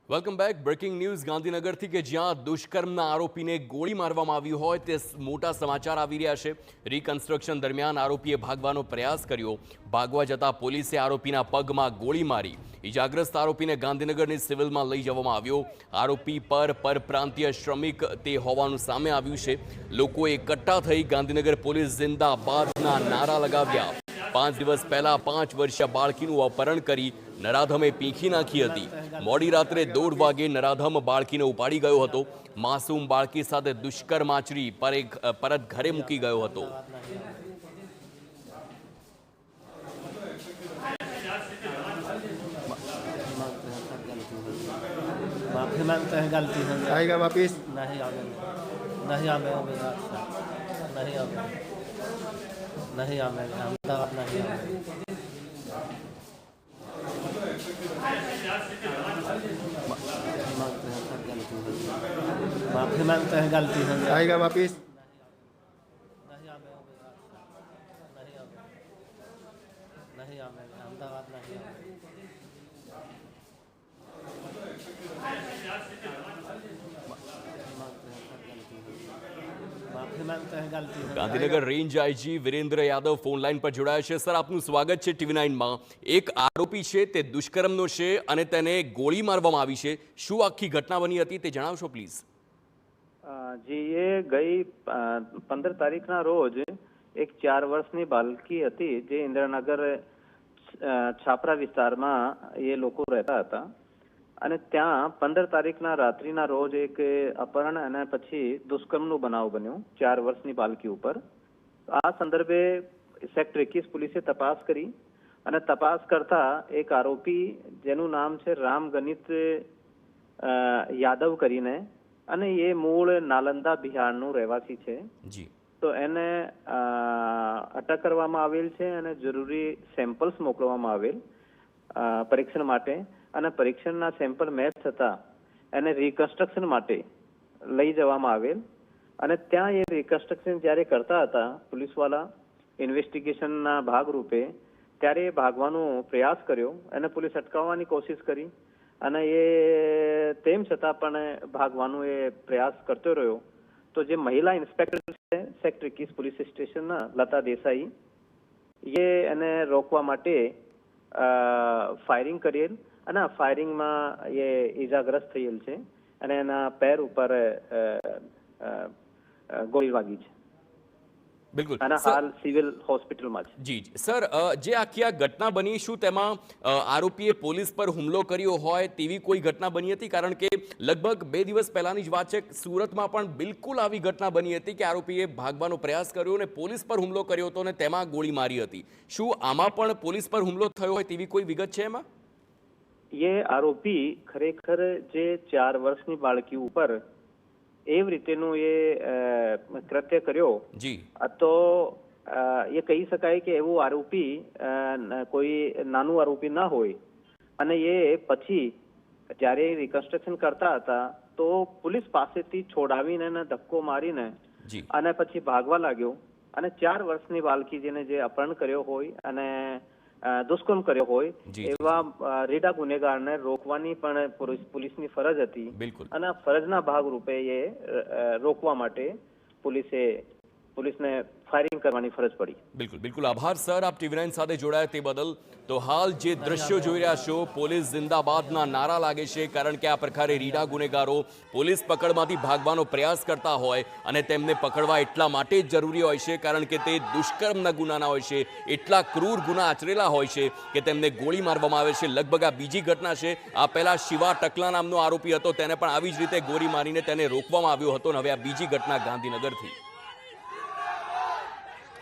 Welcome back. Breaking news ગાંધીનગરથી કે જ્યાં દુષ્કર્મના આરોપીને ગોળી મારવામાં આવી હોય તે મોટા સમાચાર આવી રહ્યા છે. રિકન્સ્ટ્રક્શન દરમિયાન આરોપીએ ભાગવાનો પ્રયાસ કર્યો. ભાગવા જતા પોલીસે આરોપીના પગમાં ગોળી મારી. ઇજાગ્રસ્ત આરોપીને ગાંધીનગરની સિવિલમાં લઈ જવામાં આવ્યો. આરોપી પરપ્રાંતીય શ્રમિક તે હોવાનું સામે આવ્યું છે. લોકોએ એકઠા થઈ ગાંધીનગર પોલીસ જિંદાબાદના નારા લગાવ્યા. 5 દિવસ પહેલા 5 વર્ષીય બાળકીનું અપહરણ કરી નરાધમે પીંખી નાખી હતી. મોડી રાત્રે 1:30 વાગે નરાધમ બાળકીને ઉપાડી ગયો હતો. માસૂમ બાળકી સાથે દુષ્કર્મ આચરી પરત ઘરે મૂકી ગયો હતો. माफी मांगते हैं, गलती है। आएगा वापिस? नहीं आवे, नहीं आवे, नहीं आवे, नहीं आवे, अहमदाबाद नहीं आवे। माफी मांगते हैं, गलती है। आएगा वापिस? नहीं आवे, नहीं आवे, नहीं आवे, अहमदाबाद नहीं आवे। Gandhinagar range IG Virendra Yadav phone line પર જોડાયા છે. સર, આપનું સ્વાગત છે TV9 માં. એક આરોપી છે તે દુષ્કર્મનો છે અને તેને ગોળી મારવામાં આવી છે. શું આખી ઘટના બની હતી તે જણાવશો પ્લીઝ? જી, એ ગઈ 15 તારીખના રોજ એક 4 વર્ષની બાળકી હતી જે ઇન્દ્રનગર છાપરા વિસ્તારમાં એ લોકો રહેતા હતા અને ત્યાં 15 તારીખના રાત્રિના રોજ એક અપહરણ અને પછી દુષ્કર્મનો બનાવ બન્યો 4 વર્ષની બાળકી ઉપર. આ સંદર્ભે સેક્ટર 21 પોલીસે તપાસ કરી અને તપાસ કરતા એક આરોપી જેનું નામ છે રામગણિત યાદવ કરીને અને એ મૂળ નાલંદા બિહારનું રહેવાસી છે. જી. તો એને અટક કરવામાં આવેલ છે અને જરૂરી સેમ્પલ્સ મોકલવામાં આવેલ પરીક્ષણ માટે અને પરીક્ષણના સેમ્પલ મેચ થતા એને રિકન્સ્ટ્રક્શન માટે લઈ જવામાં આવેલ અને ત્યાં એ રિકન્સ્ટ્રક્શન જ્યારે કરતા હતા પોલીસવાળા ઇન્વેસ્ટિગેશનના ભાગરૂપે ત્યારે એ ભાગવાનો પ્રયાસ કર્યો. એને પોલીસ અટકાવવાની કોશિશ કરી અને એ તેમ છતાં પણ ભાગવાનો એ પ્રયાસ કરતો રહ્યો. તો જે મહિલા ઇન્સ્પેક્ટર છે સેક્ટર 21 પોલીસ સ્ટેશનના લતા દેસાઈ એ એને રોકવા માટે ફાયરિંગ કરેલ અને આ ફાયરિંગમાં એ ઈજાગ્રસ્ત થયેલ છે અને એના પેર ઉપર ગોળી વાગી છે. બિલકુલ. અને હાલ સિવિલ હોસ્પિટલમાં છે. જી. સર, જે આખી આ ઘટના બની, શું તેમાં આરોપીએ પોલીસ પર હુમલો કર્યો હોય તેવી કોઈ ઘટના બની હતી? કારણ કે લગભગ 2 દિવસ પહેલાની જ વાત છે, સુરતમાં પણ બિલકુલ આવી ઘટના બની હતી કે આરોપીએ ભાગવાનો પ્રયાસ કર્યો અને પોલીસ પર હુમલો કર્યો હતો અને તેમાં ગોળી મારી હતી. શું આમાં પણ પોલીસ પર હુમલો થયો હોય તેવી કોઈ વિગત છે એમાં? એ આરોપી ખરેખર જે 4 વર્ષની બાળકી ઉપર એવી રીતેનું એ કૃત્ય કર્યો. જી. તો એ કહી શકાય કે એવું આરોપી કોઈ નાનું આરોપી ના હોય અને એ પછી જ્યારે રિકન્સ્ટ્રક્શન કરતા હતા તો પોલીસ પાસેથી છોડાવીને એને ધક્કો મારીને અને પછી ભાગવા લાગ્યો અને 4 વર્ષની બાળકી જેને જે અપહરણ કર્યો હોય અને દુષ્કર્મ કર્યો હોય એવા રેડા ગુનેગારને રોકવાની પણ પોલીસની ફરજ હતી અને ફરજના ભાગરૂપે એ રોકવા માટે પોલીસને ફાયરિંગ કરવાની ફરજ પડી. બિલકુલ. આભાર સર, આપ TV9 સાથે જોડાયા તે બદલ. તો હાલ જે દ્રશ્યો જોઈ રહ્યા છો, પોલીસ જિંદાબાદના નારા લાગે છે કારણ કે આ પ્રકારે રીડા ગુનેગારો પોલીસ પકડમાંથી ભાગવાનો પ્રયાસ કરતા હોય અને તેમને પકડવા એટલા માટે જ જરૂરી હોય છે કારણ કે તે દુષ્કર્મના ગુનાના હોય છે, એટલા ક્રૂર ગુના આચરેલા હોય છે કે તેમને ગોળી મારવામાં આવે છે. લગભગ આ બીજી ઘટના છે. આ પહેલા શિવા ટકલા નામનો આરોપી હતો, તેને પણ આવી જ રીતે ગોળી મારીને તેને રોકવામાં આવ્યો હતો અને હવે આ બીજી ઘટના ગાંધીનગરથી.